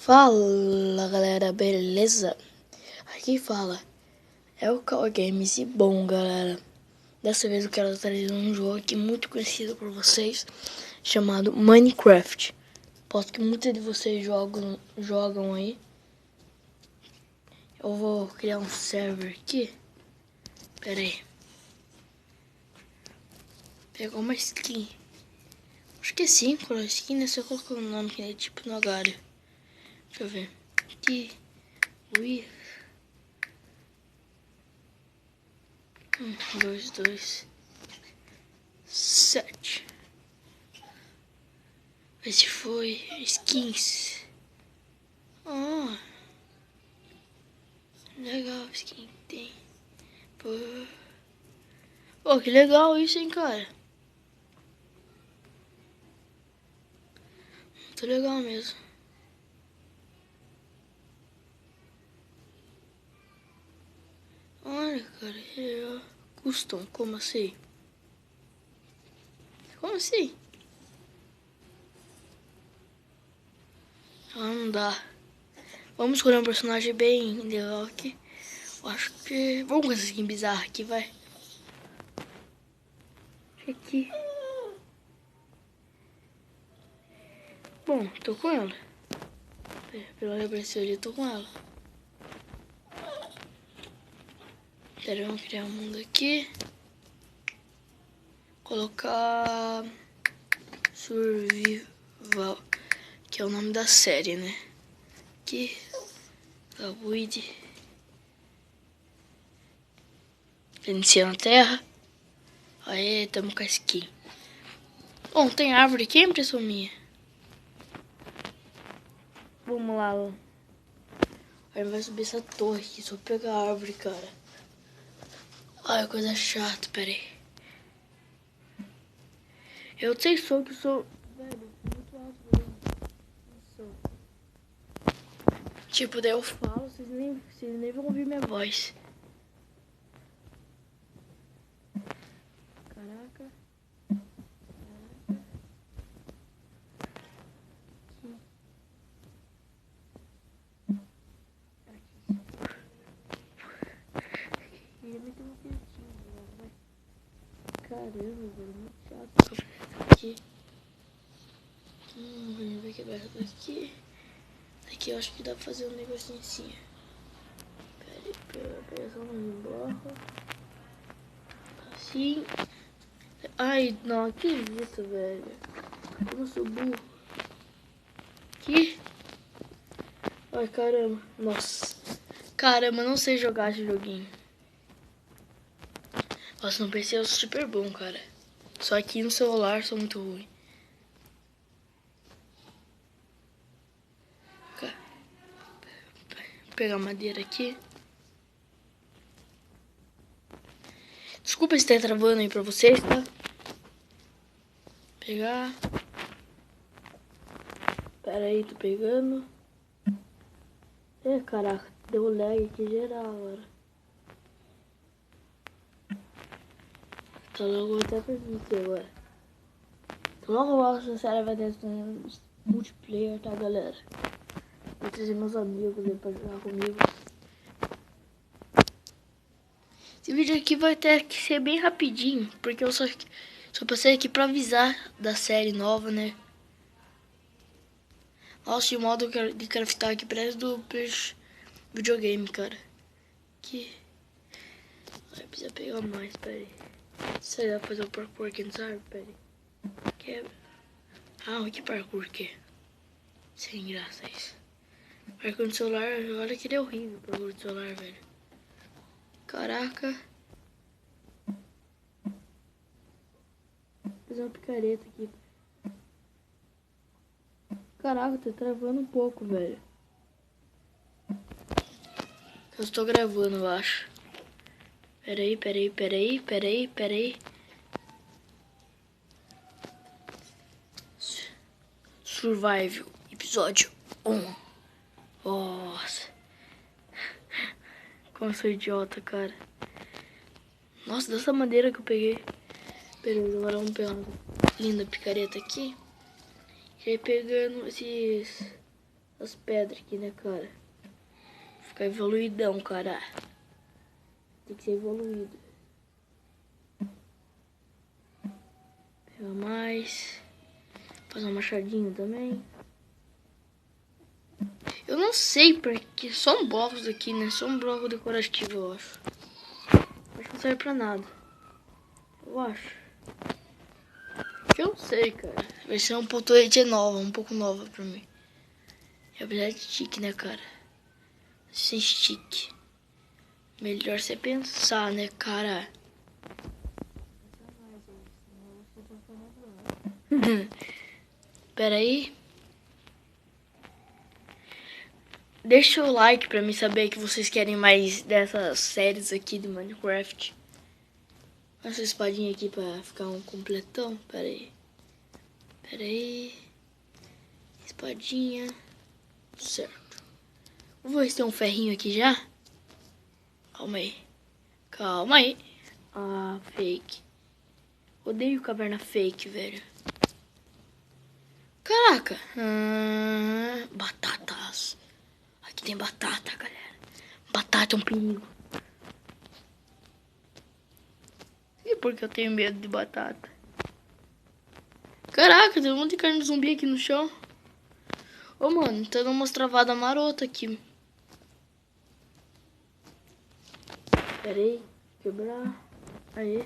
Fala galera, beleza? Aqui fala é o Call Games e bom galera, dessa vez eu quero trazer um jogo aqui muito conhecido por vocês, chamado Minecraft. Posso que muitos de vocês jogam aí. Eu vou criar um server aqui. Pera aí. Pegar uma skin. Acho que é sim, com a skin, né? Só colocar o nome que é tipo no Nogário. Deixa eu ver. Aqui. Ui. 1, 2, 2, 7. Esse foi skins. Oh, legal skin que tem. Pô, que legal isso, hein, cara. Muito legal mesmo. Olha, cara, que legal. Custom, como assim? Como assim? Ah, não dá. Vamos escolher um personagem bem legal aqui. Eu acho que... Vamos com essa skin bizarra aqui, vai. Aqui. Bom, tô com ela. Pelo lembrança ali, tô com ela. Pera, vamos criar um mundo aqui. Colocar... Survival, que é o nome da série, né? Aqui. Wood. Iniciando a terra. Aê, tamo com a skin. Bom, tem árvore aqui, impressão minha. Vamos lá, ó. Aí vai subir essa torre aqui, só pegar a árvore, cara. Ai, coisa chata, pera aí. Eu sei só que sou... Velho, muito alto, velho. Tipo, daí eu falo, vocês nem vão ouvir minha voz. Caraca. Caramba, velho, muito chato. Aqui. Vamos ver que vai daqui. Daqui eu acho que dá pra fazer um negocinho assim. Pera, só não me borra. Assim. Ai, não acredito, velho. Eu sou burro. Aqui. Ai, caramba. Nossa. Caramba, não sei jogar esse joguinho. Nossa, no PC eu sou super bom, cara. Só aqui no celular sou muito ruim. Vou pegar madeira aqui. Desculpa se tá travando aí pra vocês, tá? Pegar. Pera aí, tô pegando. Caraca, deu lag aqui geral agora. Então logo até permitir agora. Então logo essa série vai ter multiplayer, tá, galera? Vou trazer meus amigos aí pra jogar comigo. Esse vídeo aqui vai ter que ser bem rapidinho, porque eu só passei aqui pra avisar da série nova, né? Nossa, e o modo de craftar aqui parece do videogame, cara. Que... Ai, precisa pegar mais, peraí. Sei lá, fazer o parkour aqui, não sabe? Peraí. Quebra. Ah, que parkour que é? Sem graça isso. Parkour no celular, olha que ele é horrível, parkour no celular, velho. Caraca. Vou fazer uma picareta aqui. Caraca, tá travando um pouco, velho. Eu estou gravando, eu acho. Peraí. Survival, episódio 1. Nossa. Como eu sou idiota, cara. Nossa, dessa madeira que eu peguei. Beleza, agora vamos pegar uma linda picareta aqui. E aí pegando esses as pedras aqui, né, cara? Ficar evoluidão, cara. Tem que ser evoluído. Pegar mais. Fazer um machadinho também. Eu não sei porque são blocos aqui, né? Só um bloco decorativo, eu acho. Acho que não serve pra nada. Eu acho. Eu não sei, cara. Vai ser um pontuante nova, um pouco nova pra mim. Apesar de stick, né, cara? Sem stick. Melhor você pensar, né, cara? Pera aí. Deixa o like pra mim saber que vocês querem mais dessas séries aqui do Minecraft. Essa espadinha aqui pra ficar um completão. Pera aí. Pera aí. Espadinha. Certo. Vou ver se tem um ferrinho aqui já. Calma aí. Calma aí. Ah, fake. Odeio caverna fake, velho. Caraca. Batatas. Aqui tem batata, galera. Batata é um perigo. E por que eu tenho medo de batata? Caraca, tem um monte de carne de zumbi aqui no chão. Ô, mano, tá dando umas travadas marotas aqui. Pera aí. Quebrar. Aí.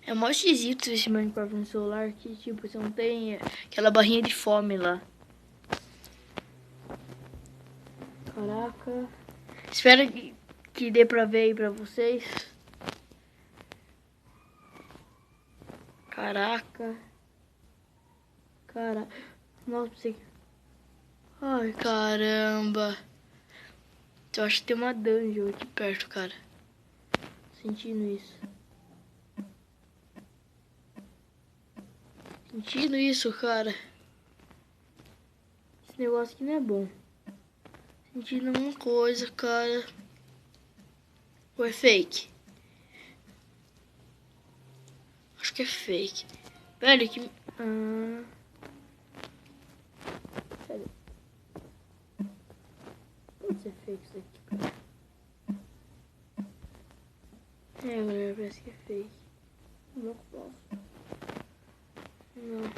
É mó esquisito esse Minecraft no celular que, tipo, você não tem aquela barrinha de fome lá. Caraca. Espero que dê pra ver aí pra vocês. Caraca. Cara. Nossa, pensei. Ai, caramba. Eu acho que tem uma dungeon aqui perto, cara. Sentindo isso. Sentindo isso, cara. Esse negócio aqui não é bom. Sentindo alguma coisa, cara. Ou é fake? Acho que é fake. Velho, que... Sério. Pode ser fake isso aqui, cara. É, galera, parece que é fake. Não posso. Não.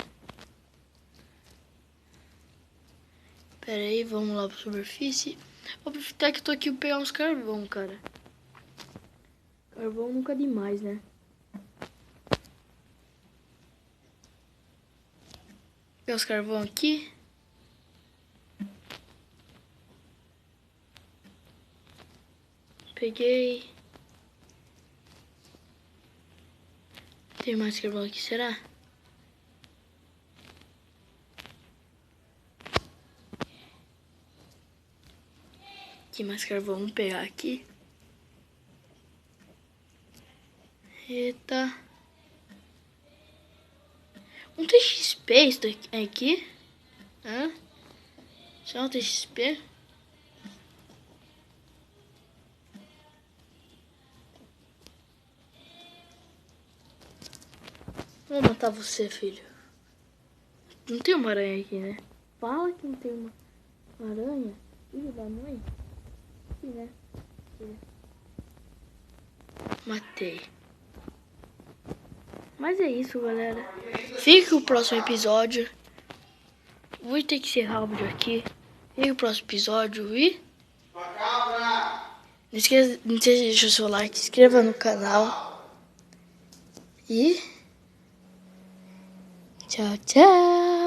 Pera aí, vamos lá pra superfície. Vou aproveitar que eu tô aqui pra pegar uns carvão, cara. Carvão nunca é demais, né? Pegar os carvão aqui. Peguei. Tem mais carvão aqui, será? Tem mais carvão, vamos pegar aqui. Eita. Não tem XP isso aqui? Hã? Só não tem XP? Vou matar você, filho. Não tem uma aranha aqui, né? Fala que não tem uma aranha. Filho da mãe. Aqui, né? Aqui. Matei. Mas é isso, galera. Fica o próximo episódio. Vou ter que encerrar o vídeo aqui. Fica o próximo episódio e... Não esqueça de deixar o seu like, se inscreva no canal. E... Tchau, tchau.